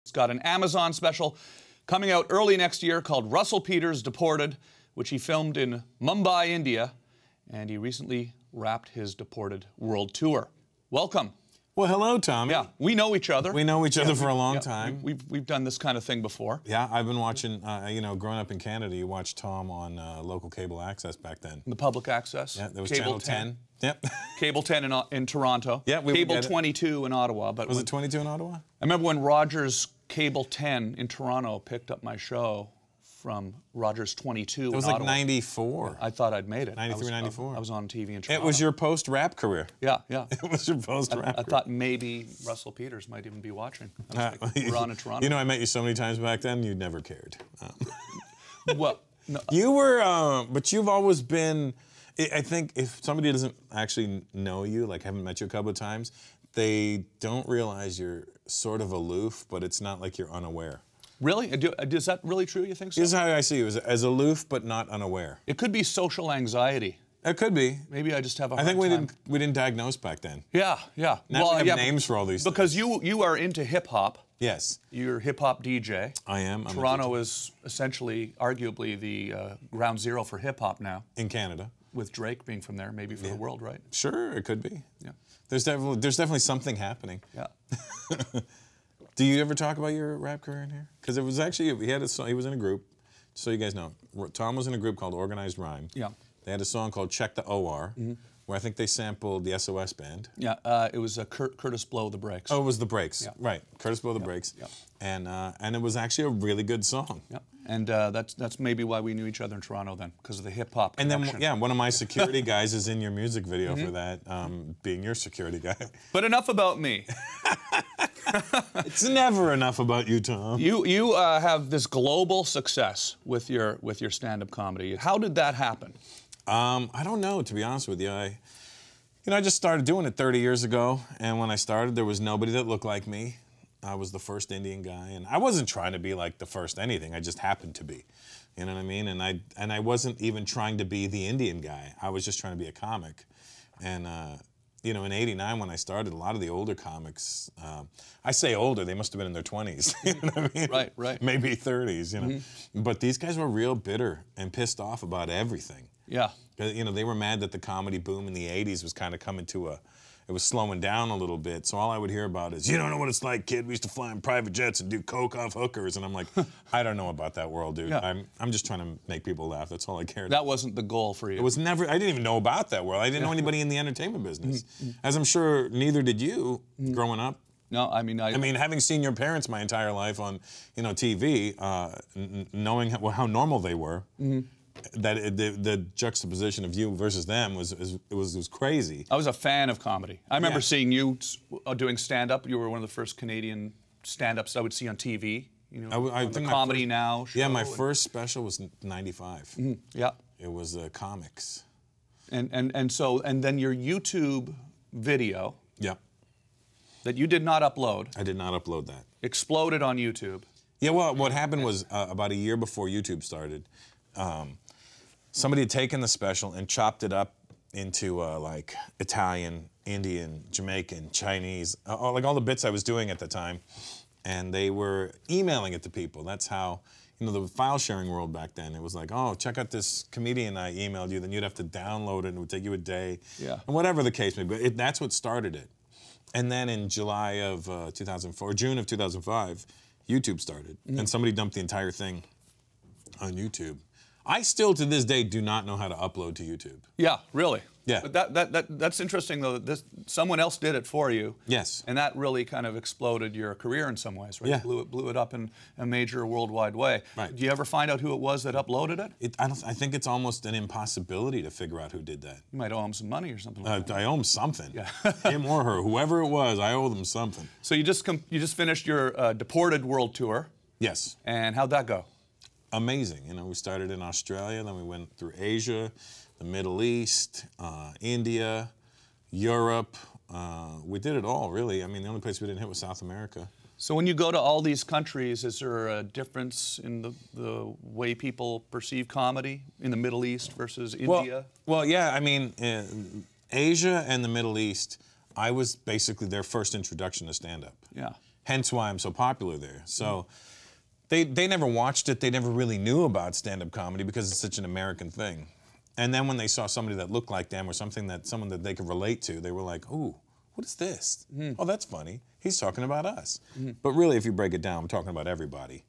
It's got an Amazon special coming out early next year called Russell Peters Deported, which he filmed in Mumbai, India, and he recently wrapped his Deported world tour. Welcome. Well, hello, Tommy. Yeah, we know each other. We know each other for a long time. We've done this kind of thing before. Yeah, I've been watching, you know, growing up in Canada, you watched Tom on local cable access back then. The public access. Yeah, there was Cable Channel 10. Yep. Cable 10 in Toronto. Yeah, we Cable 22 in Ottawa. But was it 22 in Ottawa? I remember when Rogers Cable 10 in Toronto picked up my show from Rogers 22 in Ottawa. It was like 94. I thought I'd made it. 93, 94. I was on TV in Toronto. It was your post-rap career. Yeah, yeah. It was your post-rap career. I thought maybe Russell Peters might even be watching. I was like, we're on in Toronto. You know, I met you so many times back then, you never cared. Well, no. You were, but you've always been, I think if somebody doesn't actually know you, like haven't met you a couple of times, they don't realize you're sort of aloof, but it's not like you're unaware. Really? Is that really true, you think so? This is how I see you, as aloof but not unaware. It could be social anxiety. It could be. Maybe I just have a hard I think time. we didn't diagnose back then. Yeah, yeah. Now we have names for all these things. Because you are into hip-hop. Yes. You're a hip-hop DJ. I am. Toronto is essentially, arguably, the ground zero for hip-hop now. In Canada. With Drake being from there, maybe for the world, right? Sure, it could be. Yeah. There's definitely something happening. Yeah. Do you ever talk about your rap career in here? Because it was actually, he was in a group, so you guys know. Tom was in a group called Organized Rhyme. Yeah. They had a song called Check the OR, where I think they sampled the SOS Band. Yeah, it was Curtis Blow the Brakes. Oh, it was the Brakes, yeah. Right. Curtis Blow the Brakes. Yeah. And it was actually a really good song. Yeah. And that's maybe why we knew each other in Toronto then, because of the hip-hop connection. And then, yeah, one of my security guys is in your music video for that, being your security guy. But enough about me. It's never enough about you, Tom. You have this global success with your stand-up comedy. How did that happen? I don't know, to be honest with you. I just started doing it 30 years ago, and when I started, there was nobody that looked like me. I was the first Indian guy, and I wasn't trying to be like the first anything. I just happened to be, you know what I mean? And I wasn't even trying to be the Indian guy. I was just trying to be a comic. And you know, in '89 when I started, a lot of the older comics, I say older, they must have been in their 20s. You know what I mean? Right, right. Maybe 30s, you know. But these guys were real bitter and pissed off about everything. Yeah. You know, they were mad that the comedy boom in the '80s was kind of coming to it was slowing down a little bit. So all I would hear about is, you don't know what it's like, kid. We used to fly in private jets and do coke off hookers. And I'm like, I don't know about that world, dude. Yeah. I'm just trying to make people laugh. That's all I cared. That wasn't the goal for you. It was never, I didn't even know about that world. I didn't know anybody in the entertainment business. As I'm sure neither did you growing up. No, I mean, having seen your parents my entire life on, you know, TV, knowing how normal they were, that the juxtaposition of you versus them was crazy. I was a fan of comedy. I remember seeing you doing stand-up. You were one of the first Canadian stand-ups I would see on TV. You know, I think the Comedy Now show. Yeah, my first special was '95. Yeah. It was comics. And then your YouTube video. Yeah. That you did not upload. I did not upload that. Exploded on YouTube. Yeah, well, what happened was about a year before YouTube started, somebody had taken the special and chopped it up into like Italian, Indian, Jamaican, Chinese, like all the bits I was doing at the time, and they were emailing it to people. That's how, you know, the file sharing world back then, it was like, oh, check out this comedian I emailed you, then you'd have to download it and it would take you a day. Yeah. And whatever the case may be, that's what started it. And then in July of 2004, June of 2005, YouTube started, and somebody dumped the entire thing on YouTube. I still, to this day, do not know how to upload to YouTube. Yeah, really. Yeah. But that's interesting, though. Someone else did it for you. Yes. And that really kind of exploded your career in some ways, right? Yeah. Blew it up in a major worldwide way. Right. Do you ever find out who it was that uploaded it? I think it's almost an impossibility to figure out who did that. You might owe him some money or something like that. I owe him something. Yeah. Him or her, whoever it was, I owe them something. So you just finished your Deported World Tour. Yes. And how'd that go? Amazing. You know, we started in Australia, then we went through Asia, the Middle East, India, Europe. We did it all, really. I mean, the only place we didn't hit was South America. So when you go to all these countries, is there a difference in the way people perceive comedy in the Middle East versus India? Well, yeah, I mean, Asia and the Middle East, I was basically their first introduction to stand-up. Yeah. hence why I'm so popular there. So they never watched it. They never really knew about stand-up comedy because it's such an American thing. And then when they saw somebody that looked like them or someone that they could relate to, they were like, ooh, what is this? Oh, that's funny. He's talking about us. But really, if you break it down, I'm talking about everybody.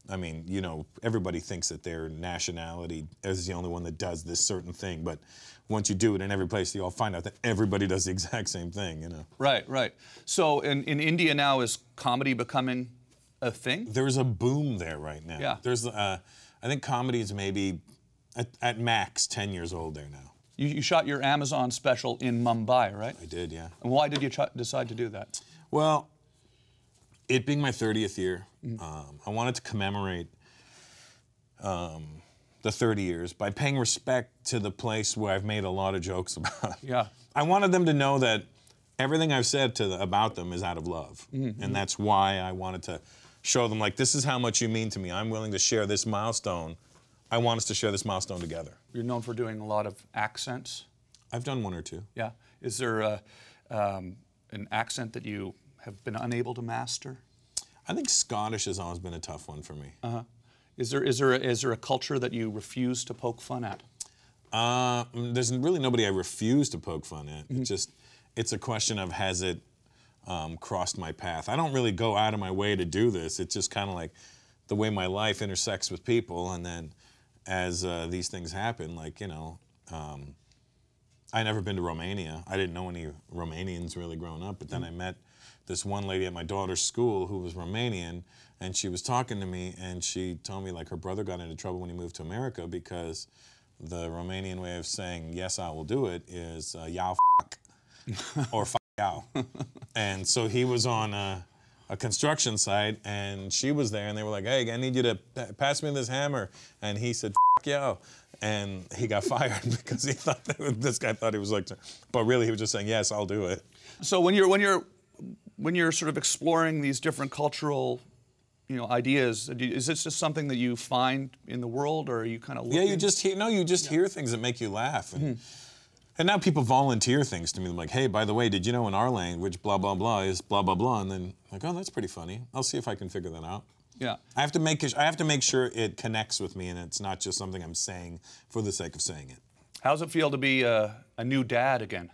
I mean, you know, everybody thinks that their nationality is the only one that does this certain thing. But once you do it in every place, you all find out that everybody does the exact same thing, you know. Right, right. So in India now, is comedy becoming a thing? There's a boom there right now. Yeah. There's, I think comedy is maybe at max 10 years old there now. You shot your Amazon special in Mumbai, right? I did, yeah. And why did you decide to do that? Well, it being my 30th year, I wanted to commemorate the 30 years by paying respect to the place where I've made a lot of jokes about. Yeah. I wanted them to know that everything I've said about them is out of love. And that's why I wanted to show them, like, this is how much you mean to me. I'm willing to share this milestone. I want us to share this milestone together. You're known for doing a lot of accents. I've done one or two. Yeah. Is there an accent that you have been unable to master? I think Scottish has always been a tough one for me. Is there a culture that you refuse to poke fun at? There's really nobody I refuse to poke fun at. It's a question of, has it crossed my path? I don't really go out of my way to do this. It's just kind of like the way my life intersects with people, and then as these things happen, like, you know, I never been to Romania. I didn't know any Romanians really growing up, but then I met this one lady at my daughter's school who was Romanian, and she was talking to me, and she told me, like, her brother got into trouble when he moved to America because the Romanian way of saying, yes, I will do it, is yao fuck, or fuck yao. And so he was on a construction site, and she was there, and they were like, hey, I need you to pass me this hammer. And he said, fuck yo. And he got fired because he thought this guy thought he was like, but really he was just saying, yes, I'll do it. So when you're sort of exploring these different cultural, you know, ideas, is this just something that you find in the world, or are you kind of looking? Yeah, you just hear things that make you laugh. And now people volunteer things to me. They're like, hey, by the way, did you know in our language, blah, blah, blah is blah, blah, blah? And then I'm like, oh, that's pretty funny. I'll see if I can figure that out. Yeah. I have to make sure it connects with me, and it's not just something I'm saying for the sake of saying it. How does it feel to be a new dad again?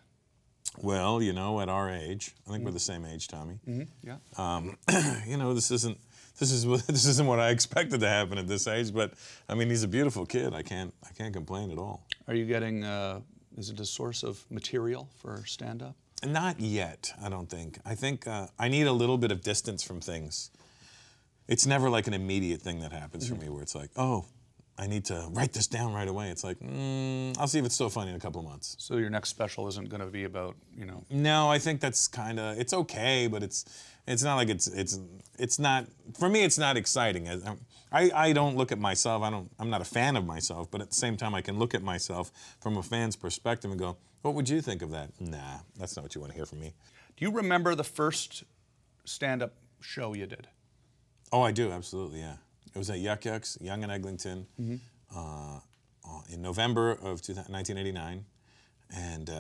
Well, you know, at our age, I think we're the same age, Tommy. Yeah. You know, this isn't what I expected to happen at this age, but I mean, he's a beautiful kid. I can't complain at all. Are you getting? Is it a source of material for stand-up? Not yet, I don't think. I think I need a little bit of distance from things. It's never like an immediate thing that happens for me where it's like, oh, I need to write this down right away. It's like, I'll see if it's still funny in a couple of months. So your next special isn't going to be about, you know? No, I think that's kind of, it's okay, but it's not like it's not, for me, it's not exciting. I don't look at myself, I'm not a fan of myself, but at the same time, I can look at myself from a fan's perspective and go, what would you think of that? Nah, that's not what you want to hear from me. Do you remember the first stand-up show you did? Oh, I do, absolutely, yeah. It was at Yuck Yucks, Young and Eglinton, in November of 1989. And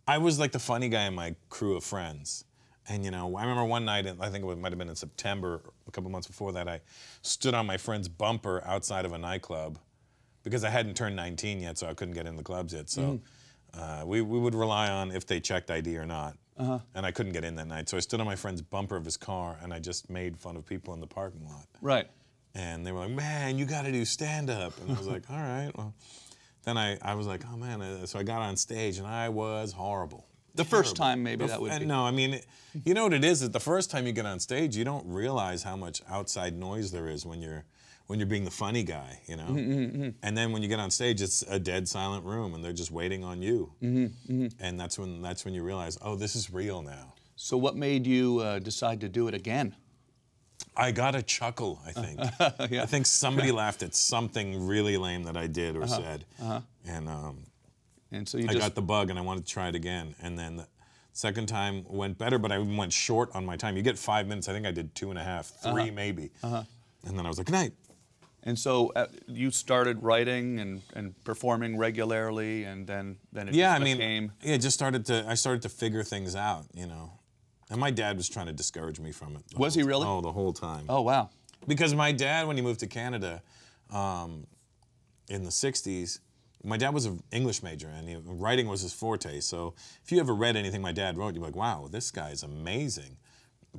I was like the funny guy in my crew of friends. And, you know, I remember one night, I think it might have been in September, a couple months before that, I stood on my friend's bumper outside of a nightclub because I hadn't turned 19 yet, so I couldn't get in the clubs yet. So we would rely on if they checked ID or not. And I couldn't get in that night. So I stood on my friend's bumper of his car, and I just made fun of people in the parking lot. Right. And they were like, man, you got to do stand-up. And I was like, all right. Well, then I was like, oh, man. So I got on stage, and I was horrible. The first time, maybe that would be. No, I mean, you know what it is? That the first time you get on stage, you don't realize how much outside noise there is when you're being the funny guy, you know? And then when you get on stage, it's a dead silent room, and they're just waiting on you. And that's when you realize, oh, this is real now. So what made you decide to do it again? I got a chuckle, I think. Yeah. I think somebody laughed at something really lame that I did or said. And so I got the bug, and I wanted to try it again. And then the second time went better, but I went short on my time. You get 5 minutes. I think I did 2.5, 3 maybe. And then I was like, good night. And so you started writing and performing regularly, and then it became... I started to figure things out, you know. And my dad was trying to discourage me from it. Was he really? Oh, the whole time. Oh, wow. Because my dad, when he moved to Canada in the 60s, my dad was an English major, and writing was his forte. So if you ever read anything my dad wrote, you'd be like, wow, this guy is amazing.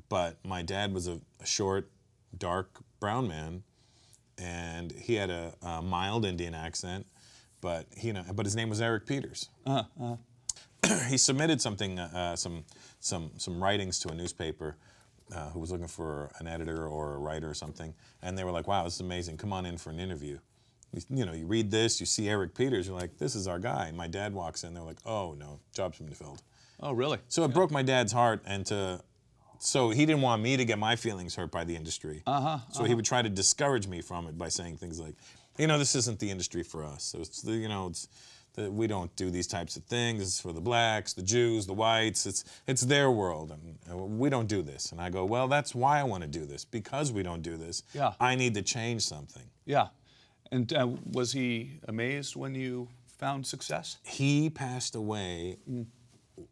But my dad was a short, dark, brown man, and he had a mild Indian accent, but his name was Eric Peters. He submitted something, some writings to a newspaper who was looking for an editor or a writer or something, and they were like, wow, this is amazing, come on in for an interview. You read this, you see Eric Peters, you're like, this is our guy. And my dad walks in, they're like, oh no, job's been filled. Oh, really? So it broke my dad's heart, so he didn't want me to get my feelings hurt by the industry. So he would try to discourage me from it by saying things like, this isn't the industry for us. So we don't do these types of things. It's for the blacks, the Jews, the whites. It's their world, and we don't do this. And I go, well, that's why I want to do this, because we don't do this. Yeah. I need to change something. Yeah. And was he amazed when you found success? He passed away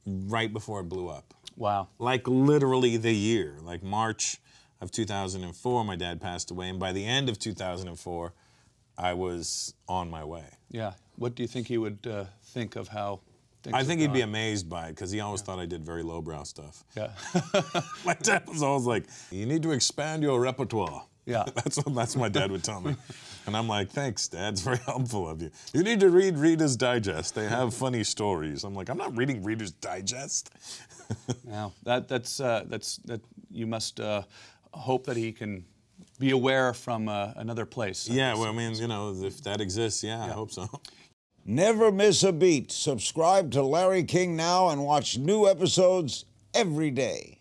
right before it blew up. Wow. Like literally the year, like March of 2004, my dad passed away, and by the end of 2004, I was on my way. Yeah. What do you think he would think of how things I think he'd be gone? amazed by it, because he always thought I did very lowbrow stuff. Yeah. My dad was always like, you need to expand your repertoire. Yeah. That's what my dad would tell me. And I'm like, thanks, Dad. It's very helpful of you. You need to read Reader's Digest. They have funny stories. I'm like, I'm not reading Reader's Digest. Now, that you must hope that he can be aware from another place. Yeah, well, I mean, if that exists, yeah, I hope so. Never miss a beat. Subscribe to Larry King Now and watch new episodes every day.